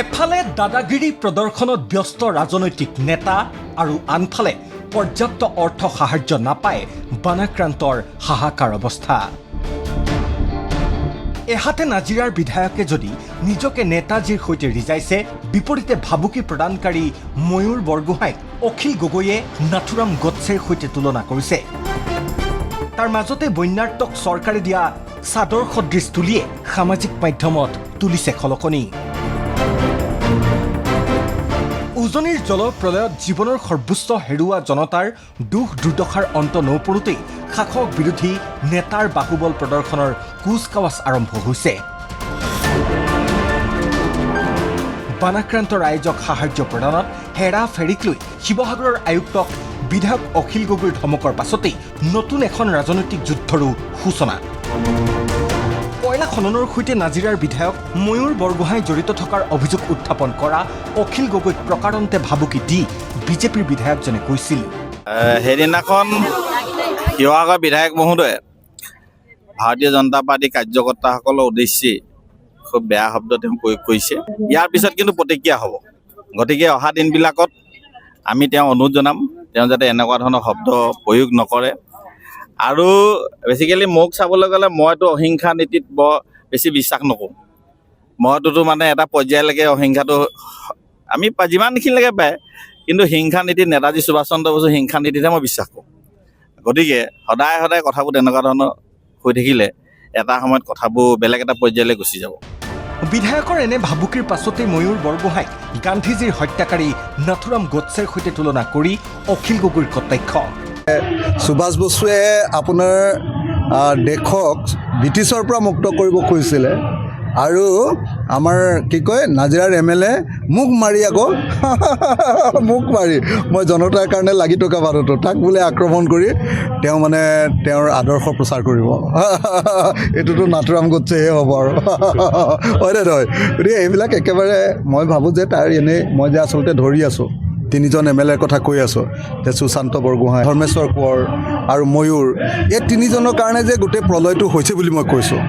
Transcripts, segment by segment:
এফালে দাদাগিৰি প্ৰদৰ্শনত ব্যস্ত ৰাজনৈতিক নেতা আৰু আনফালে পৰ্যাপ্ত অৰ্থ সাহায্য নাপায় বানাক্ৰান্তৰ হাহাকাৰ অৱস্থা। এহাতে নাজিৰাৰ বিধায়কে যদি নিজকে নেতাজীৰ সৈতে ৰিজাইছে, বিপৰীতে ভাবুকি প্ৰদানকাৰী ময়ূৰ বৰগোহাঁইক অখিল গগৈয়ে নাথুৰাম গডছেৰ সৈতে তুলনা কৰিছে। তাৰ মাজতে বন্যাৰ্তক চৰকাৰে দিয়া চাদৰ সদৃশ তুলিয়ে সামাজিক মাধ্যমত তুলিছে খলকনি। উজনিৰ জলপ্ৰলয়ত জীৱনৰ সৰ্বোচ্চ হেৰুওৱা জনতাৰ দুখ দুৰ্দশাৰ অন্ত নপৰোঁতেই শাসক বিৰোধী নেতাৰ বাহুবল প্ৰদৰ্শনৰ কুচকাৱাজ আৰম্ভ হৈছে। বানাক্ৰান্ত ৰাইজক সাহায্য প্ৰদানত হেৰা ফেৰিক লৈ শিৱসাগৰৰ আয়ুক্তক বিধায়ক অখিল গগৈৰ ধমকৰ পাছতেই নতুন এখন ৰাজনৈতিক যুদ্ধৰো সূচনা। কয়লা খননৰ সৈতে নাজিৰাৰ বিধায়ক ময়ূৰ বৰগোহাঁই জড়িত থকাৰ অভিযোগ উত্থাপন কৰা অখিল গগৈক প্ৰকাৰণতে ভাবুকি দি বিজেপিৰ বিধায়কজনে কৈছিল, সেইদিনাখন শিৱসাগৰ বিধায়ক মহোদয়ে ভাৰতীয় জনতা পাৰ্টীৰ কাৰ্যকৰ্তাসকলৰ উদ্দেশ্যে খুব বেয়া শব্দ তেওঁ প্ৰয়োগ কৰিছে। ইয়াৰ পিছত কিন্তু প্ৰতিক্ৰিয়া হ'ব। গতিকে অহা দিনবিলাকত আমি তেওঁ অনুৰোধ জনাম, তেওঁ যাতে এনেকুৱা ধৰণৰ শব্দ প্ৰয়োগ নকৰে। আৰু বেচিকেলি মোক চাবলৈ গ'লে মইতো অহিংসা নীতিত বৰ বেছি বিশ্বাস নকৰোঁ। মইতোতো মানে এটা পৰ্যায়লৈকে অহিংসাটো আমি যিমানখিনিলৈকে পায়, কিন্তু হিংসা নীতিত নেতাজী সুভাষ চন্দ্ৰ বসুৰ হিংসা নীতিতহে মই বিশ্বাস কৰোঁ। গতিকে সদায় সদায় কথাবোৰ তেনেকুৱা ধৰণৰ হৈ থাকিলে এটা সময়ত কথাবোৰ বেলেগ এটা পৰ্যায়লৈ গুচি যাব। বিধায়কৰ এনে ভাবুকিৰ পাছতেই ময়ূৰ বৰগোহাঁইক গান্ধীজীৰ হত্যাকাৰী নাথুৰাম গডছেৰ সৈতে তুলনা কৰি অখিল গগৈৰ কটাক্ষ। সুভাষ বসুৱে আপোনাৰ দেশক ব্ৰিটিছৰ পৰা মুক্ত কৰিব খুজিছিলে আৰু আমাৰ কি কয় নাজিৰাৰ MLA মোক মাৰি আকৌ মোক মাৰি মই জনতাৰ কাৰণে লাগি থকা মানুহটো তাক বোলে আক্ৰমণ কৰি তেওঁ মানে তেওঁৰ আদৰ্শ প্ৰচাৰ কৰিব। এইটোতো নাথুৰাম গডছেহে হ'ব আৰু হয়নে নহয়? গতিকে এইবিলাক একেবাৰে মই ভাবোঁ যে তাৰ এনেই মই যে আচলতে ধৰি আছোঁ তিনিজন MLAৰ কথা কৈ আছোঁ, যে সুশান্ত বৰগোহাঁই, ধৰ্মেশ্বৰ কোঁৱৰ আৰু ময়ূৰ, এই তিনিজনৰ কাৰণে যে গোটেই প্ৰলয়টো হৈছে বুলি মই কৈছোঁ।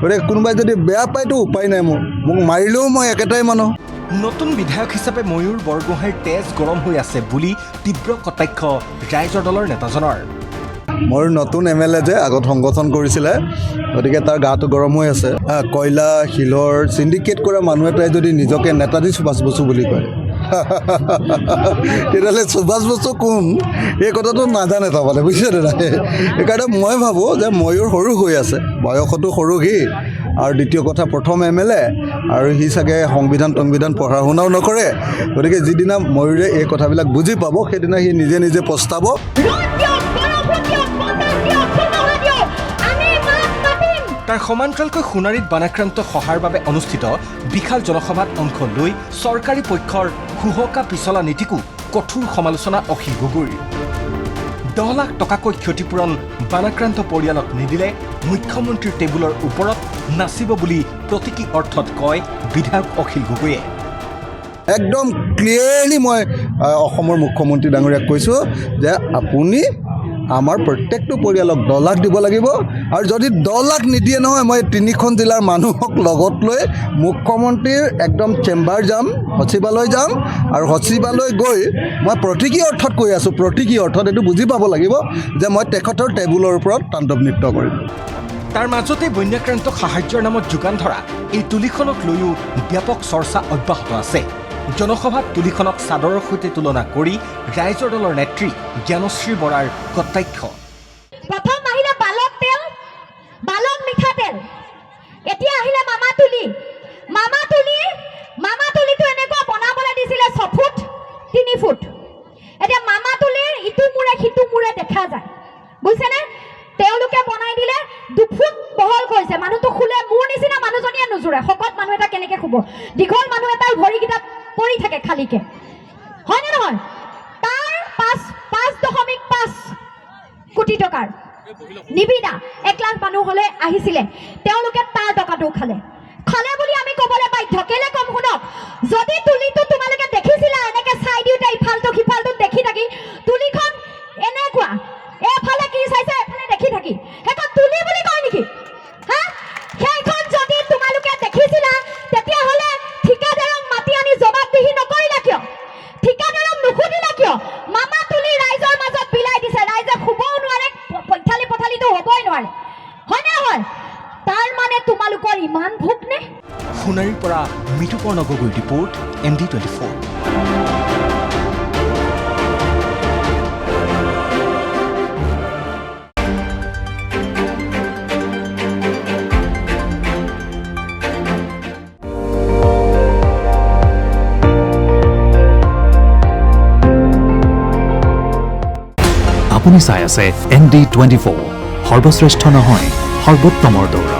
গতিকে কোনোবাই যদি বেয়া পায়তো উপায় নাই, মোক মাৰিলেও মই একেটাই মানুহ। নতুন বিধায়ক হিচাপে ময়ূৰ বৰগোহাঁইৰ তেজ গৰম হৈ আছে বুলি তীব্ৰ কটাক্ষ ৰাইজৰ দলৰ নেতাজনৰ। মোৰ নতুন MLA যে আগত সংগঠন কৰিছিলে, গতিকে তাৰ গাটো গৰম হৈ আছে। কয়লা শিলৰ চিণ্ডিকেট কৰা মানুহ এটাই যদি নিজকে নেতাজী সুভাষ বসু বুলি কয়, তেতিয়াহ'লে সুভাষ বসু কোন এই কথাটো নাজানে তাৰমানে, বুজিছেনে নাই? সেইকাৰণে মই ভাবোঁ যে ময়ূৰ সৰু হৈ আছে, বয়সতো সৰু সি, আৰু দ্বিতীয় কথা প্ৰথম MLA, আৰু সি চাগে সংবিধান পঢ়া শুনাও নকৰে। গতিকে যিদিনা ময়ূৰে এই কথাবিলাক বুজি পাব সেইদিনা সি নিজে নিজে পস্তাব। তাৰ সমান্তৰালকৈ সোণাৰীত বানাক্ৰান্ত সহায়ৰ বাবে অনুষ্ঠিত বিশাল জনসভাত অংশ লৈ চৰকাৰী পক্ষৰ হুহকা পিছলা নীতিকো কঠোৰ সমালোচনা অখিল গগৈৰ। 10 লাখ টকাকৈ ক্ষতিপূৰণ বানাক্ৰান্ত পৰিয়ালক নিদিলে মুখ্যমন্ত্ৰীৰ টেবুলৰ ওপৰত নাচিব বুলি প্ৰতীকী অৰ্থত কয় বিধায়ক অখিল গগৈয়ে। একদম ক্লিয়াৰলি মই অসমৰ মুখ্যমন্ত্ৰী ডাঙৰীয়াক কৈছোঁ যে আপুনি আমাৰ প্ৰত্যেকটো পৰিয়ালক 10 লাখ দিব লাগিব, আৰু যদি 10 লাখ নিদিয়ে নহয়, মই 3খন জিলাৰ মানুহক লগত লৈ মুখ্যমন্ত্ৰীৰ একদম চেম্বাৰ যাম, সচিবালয় যাম, আৰু সচিবালয় গৈ মই প্ৰতীকী অৰ্থত কৈ আছোঁ, প্ৰতীকী অৰ্থত এইটো বুজি পাব লাগিব যে মই তেখেতৰ টেবুলৰ ওপৰত তাণ্ডৱ নৃত্য কৰিম। তাৰ মাজতে বন্যাক্ৰান্তক সাহায্যৰ নামত যোগান ধৰা এই তুলিখনক লৈও ব্যাপক চৰ্চা অব্যাহত আছে। জনসভাত তুলিখনক চাদৰৰ সৈতে তুলনা কৰি ৰাইজৰ দলৰ নেত্ৰী জ্ঞানশ্ৰী বৰাৰ কটাক্ষ। প্ৰথম আহিলে বালক তেল, বালক মিঠাতেল, এতিয়া আহিলে মামা তুলিটো এনেকুৱা বনাবলৈ দিছিলে 6 ফুট 3 ফুট। এতিয়া মামা তুলিৰ ইটো মূৰে সিটো মূৰে দেখা যায়, বুজিছেনে? তেওঁলোকে বনাই দিলে 2 ফুট বহল কৰিছে। মানুহটো শুলে মোৰ নিচিনা মানুহজনীয়ে নোজোৰে, শকত মানুহ এটা কেনেকে শুব? দীঘল মানুহ এটাৰ ভৰিকেইটা পৰি থাকে খালীকে, হয়নে নহয়? তাৰ 5.5 কোটি টকাৰ নিবিদা 1 লাখ মানুহ হ'লে আহিছিলে, তেওঁলোকে তাৰ টকাটো খালে বুলি আমি ক'বলৈ বাধ্য। কেলে কম শুনক, যদি তুলিটো তোমালোকে দেখিছিলা এনেকে চাই দিওঁতে ইফালটো সিফালটো দেখি থাকি, তুলিখন এনেকুৱা এফালে কি চাইছে এফালে দেখি থাকি, সেইখন তুলি বুলি কয় নেকি? হা, সেইখন যদি তোমালোকে দেখিছিলা তেতিয়াহ'লে ঠিকাদাৰক মাতি নোৱাৰে হয়নে হয় তাৰ মানে তোমালোকৰ ইমান ভোক নে সোণাৰীৰ পৰা মৃদুপৰ্ণ গগৈৰ ৰিপৰ্ট ND24। আপুনি চাই আছে ND24 সৰ্বশ্ৰেষ্ঠ নহয় সৰ্বোত্তমৰ দৌৰা।